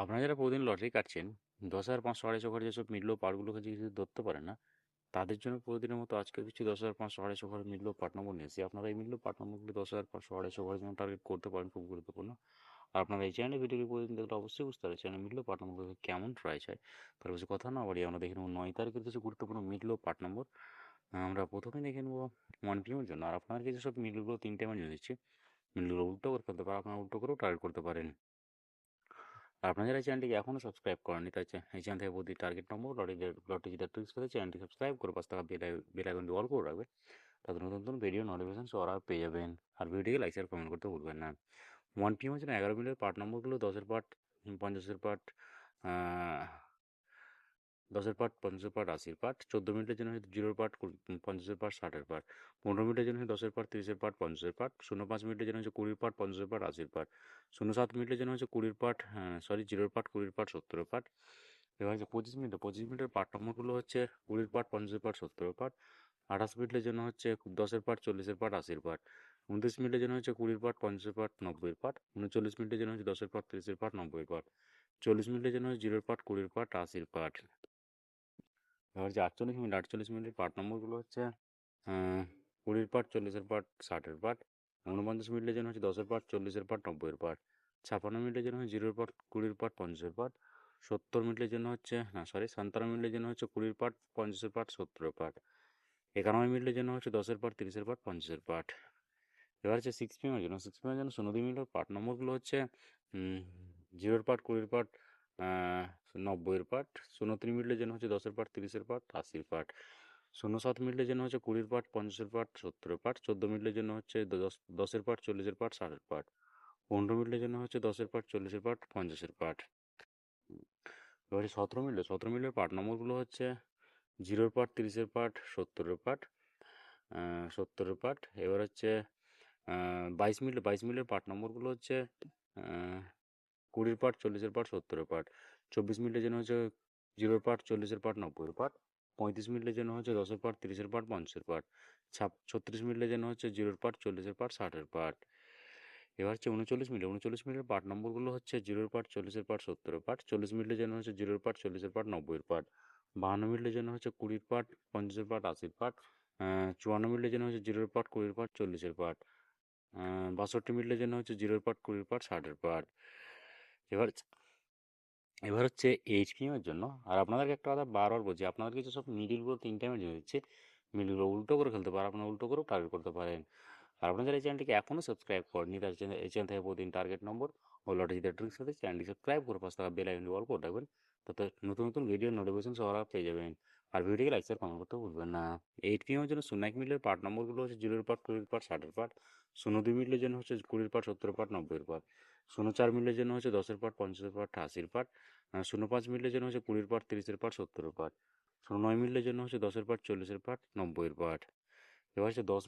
আপনারা যারা প্রতিদিন লটারি কাটছেন, 10,500 250 ঘরে যেসব মিলল পার্টগুলোকে যদি ধরতে পারে না, তাদের জন্য প্রতিদিনের মতো আজকে কিছু 10,500 250 ঘরে মিলল পার্ট নম্বর নিয়ে এসেছি। আপনারা এই মিলল পার্ট নম্বরগুলো 10,500 250 ঘরের জন্য টার্গেট করতে পারেন, খুব গুরুত্বপূর্ণ। আর আপনারা এই চ্যানেলে ভিডিওটি প্রতিদিন দেখলে অবশ্যই বুঝতে পারছেন চ্যানেল মিলল পার্ট নম্বরগুলো কেমন ট্রাই চাই। তার বেশি কথা না বাড়িয়ে আমরা দেখে নেব 9 তারিখের কিছু গুরুত্বপূর্ণ মিলল পার্ট নম্বর। আমরা প্রথমে দেখে নেব 1 PM এর জন্য। আর আপনার কিছু সব মিলগুলো 3 টাইমে নিয়ে দিচ্ছি। মিলগুলো উল্টো করে ফেলতে পারেন, আপনারা উল্টো করেও টার্গেট করতে পারেন। আর আপনারা যারা এই চ্যানেলটিকে এখনও সাবস্ক্রাইব করেননি, তাই এই চ্যানেল থেকে প্রতি টার্গেট নম্বর লটারি যেটা ট্রিক্স পেতে চ্যানেলটি সাবস্ক্রাইব করে 5 টাকা বেল আইকনটি অল করে রাখবেন, তাতে নতুন নতুন ভিডিও নোটিফিকেশন সবার পেয়ে যাবেন। আর ভিডিওকে লাইক শেয়ার কমেন্ট করতে ভুলবেন না। 1 PM হচ্ছে 11 মিনিটের পার্ট নম্বরগুলো 10-এর পার্ট, 50-এর পার্ট, 10-এর পার্ট, 50-এর পার্ট, 80-এর পার্ট। 14 মিনিটের জন্য হচ্ছে 0-এর পার্ট, 50-এর পার্ট, 60-এর পার্ট। 15 মিনিটের জন্য 10-এর পার্ট, 30-এর পার্ট, 50-এর পার্ট। 05 মিনিটের জন্য হচ্ছে 20-এর পার্ট, 50-এর পার্ট, 80-এর পার্ট। 07 মিনিটের জন্য হচ্ছে 20-এর পার্ট, 0-এর পার্ট, 20-এর পার্ট, 70-এর পার্ট। এবার হচ্ছে 25 মিনিটের পার্ট নম্বরগুলো হচ্ছে 20-এর পার্ট, 50-এর পার্ট, 70-এর পার্ট। 28 মিনিটের জন্য হচ্ছে 10-এর পার্ট, 40-এর পার্ট, 80-এর পার্ট। 29 মিনিটের জন্য হচ্ছে 20-এর পার্ট, 50-এর পার্ট, 90-এর পার্ট। 39 মিনিটের জন্য হচ্ছে 10-এর পার্ট, 30-এর পার্ট, 90-এর পার্ট। 40 মিনিটের জন্য হচ্ছে 0-এর পার্ট, 20-এর পার্ট, 80-এর পার্ট। এবার হচ্ছে 48 মিনিটের পার্ট নম্বরগুলো হচ্ছে 20-এর পার্ট, 40-এর পার্ট, 60-এর পার্ট। 49 মিনিটের জন্য হচ্ছে 10-এর পার্ট, 40-এর পার্ট, 90-এর পার্ট। 56 মিনিটের জন্য হচ্ছে 0-এর পার্ট, 20-এর পার্ট, 50-এর পার্ট। 70 মিনিটের জন্য হচ্ছে 57 মিনিটের জন্য হচ্ছে 20-এর পার্ট, 50-এর পার্ট, 70-এর পার্ট। 91 মিনিটের জন্য হচ্ছে 10-এর পার্ট, 30-এর পার্ট, 50-এর পার্ট। এবার হচ্ছে 6 PM জন্য 6 PM জন্য 2 মিনিটের পার্ট নম্বরগুলো হচ্ছে 0-এর পার্ট, 20-এর পার্ট, 90-এর পার্ট। 29 মিনিটের জন্য হচ্ছে 10-এর পার্ট, 30-এর পার্ট, 80-এর পার্ট। 07 মিনিটের জন্য হচ্ছে 20-এর পার্ট, 50-এর পার্ট, 70-এর পার্ট। 14 মিনিটের জন্য হচ্ছে 10-এর পার্ট, 40-এর পার্ট, 60-এর পার্ট। 15 মিনিটের জন্য হচ্ছে 10-এর পার্ট, 40-এর পার্ট, 50-এর পার্ট। এবারে 17 মিনিটের পার্ট নম্বরগুলো হচ্ছে 0-এর পার্ট, 30-এর পার্ট, 70-এর পার্ট, 70-এর পার্ট। এবার হচ্ছে 22 মিনিটের পার্ট নম্বরগুলো হচ্ছে 20-এর পার্ট, 40-এর পার্ট, 70-এর পার্ট। 24 মিনিটের জন্য হচ্ছে 0-এর পার্ট, 40-এর পার্ট, 90-এর পার্ট। 35 মিনিটের জন্য হচ্ছে 10-এর পার্ট, 30-এর পার্ট, 50-এর পার্ট। 36 মিনিটের জন্য হচ্ছে 0-এর পার্ট, 40-এর পার্ট, 60-এর পার্ট। এবার হচ্ছে 39 মিনিটের পার্ট নম্বরগুলো হচ্ছে 0-এর পার্ট, 40-এর পার্ট, 70-এর পার্ট। 40 মিনিটের জন্য হচ্ছে 0-এর পার্ট, 40-এর পার্ট, 90-এর পার্ট। 52 মিনিটের জন্য হচ্ছে 20-এর পার্ট, 50-এর পার্ট, 80-এর পার্ট। 54 মিনিটের জন্য হচ্ছে 0-এর পার্ট, 20-এর পার্ট, 40-এর পার্ট। 62 মিনিটের জন্য হচ্ছে 0-এর পার্ট, 20-এর পার্ট, 60-এর পার্ট। এবার এবার হচ্ছে 8 PM এর জন্য। আর আপনাদেরকে একটা কথা বারবার বলছি, আপনাদের কিছু সব মিডিলগুলো 3 টাইমে জেনে দিচ্ছে। মিডিলগুলো উল্টো করে খেলতে পারেন, আপনারা উল্টো করেও টার্গেট করতে পারেন। আর আপনারা যারা এই চ্যানেলটিকে এখনও সাবস্ক্রাইব করেননি, তার এই চ্যানেল থেকে প্রতিদিন টার্গেট নম্বর ও লটারি জিতার ট্রিক্স সাথে চ্যানেলটি সাবস্ক্রাইব করে 5 টাকা বেল আইকনটি অল করে রাখবেন, তাতে নতুন নতুন ভিডিও নোটিফিকেশন সবার আগে পেয়ে যাবেন। আর ভিডিওকে লাইক শেয়ার কমেন্ট করতে ভুলবেন না। 8 PM এর জন্য 01 মিনিটের পার্ট নম্বরগুলো হচ্ছে 0-এর পার্ট, 20-এর পার্ট, 60-এর পার্ট। 02 মিনিটের জন্য হচ্ছে 20-এর পার্ট, 70-এর পার্ট, 90-এর পার্ট। 04 মিনিটের জন্য হচ্ছে 10-এর পার্ট, 50-এর পার্ট, 80-এর পার্ট। 05 মিনিটের জন্য হচ্ছে 20-এর পার্ট, 30-এর পার্ট, 70-এর পার্ট। 09 মিনিটের জন্য হচ্ছে 10-এর পার্ট, 40-এর পার্ট, 90-এর পার্ট। এবার হচ্ছে 10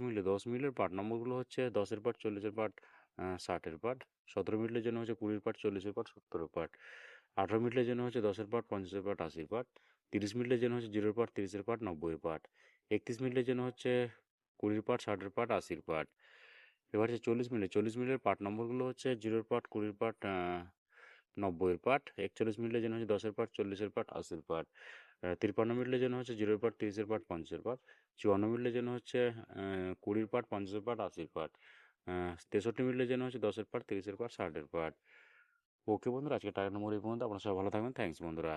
মিনিটের পার্ট নম্বরগুলো হচ্ছে 10-এর পার্ট, 40-এর পার্ট, 60-এর পার্ট। 17 মিনিটের জন্য হচ্ছে 20-এর পার্ট, 40-এর পার্ট, 70-এর পার্ট। 18 মিনিটের জন্য হচ্ছে 10-এর পার্ট, 50-এর পার্ট, 80-এর পার্ট। 30 মিনিটের জন্য হচ্ছে 0-এর পার্ট, 30-এর পার্ট, 90-এর পার্ট। 31 মিনিটের জন্য হচ্ছে 20-এর পার্ট, 60-এর পার্ট, 80-এর পার্ট। এবার হচ্ছে 40 মিনিটের পার্ট নম্বরগুলো হচ্ছে 0-এর পার্ট, 20-এর পার্ট, 90-এর পার্ট। 41 মিনিটের জন্য হচ্ছে 10-এর পার্ট, 40-এর পার্ট, 80-এর পার্ট। 53 মিনিটের জন্য হচ্ছে 0-এর পার্ট, 30-এর পার্ট, 50-এর পার্ট। 54 মিনিটের জন্য হচ্ছে 20-এর পার্ট, 50-এর পার্ট, 80-এর পার্ট। 63 মিনিটের জন্য হচ্ছে 10-এর পার্ট, 30-এর পার্ট, 60-এর পার্ট। ওকে বন্ধুরা, আজকে টার্গেট নম্বর এই পর্যন্ত। আপনারা সবাই ভালো থাকবেন। থ্যাংকস বন্ধুরা।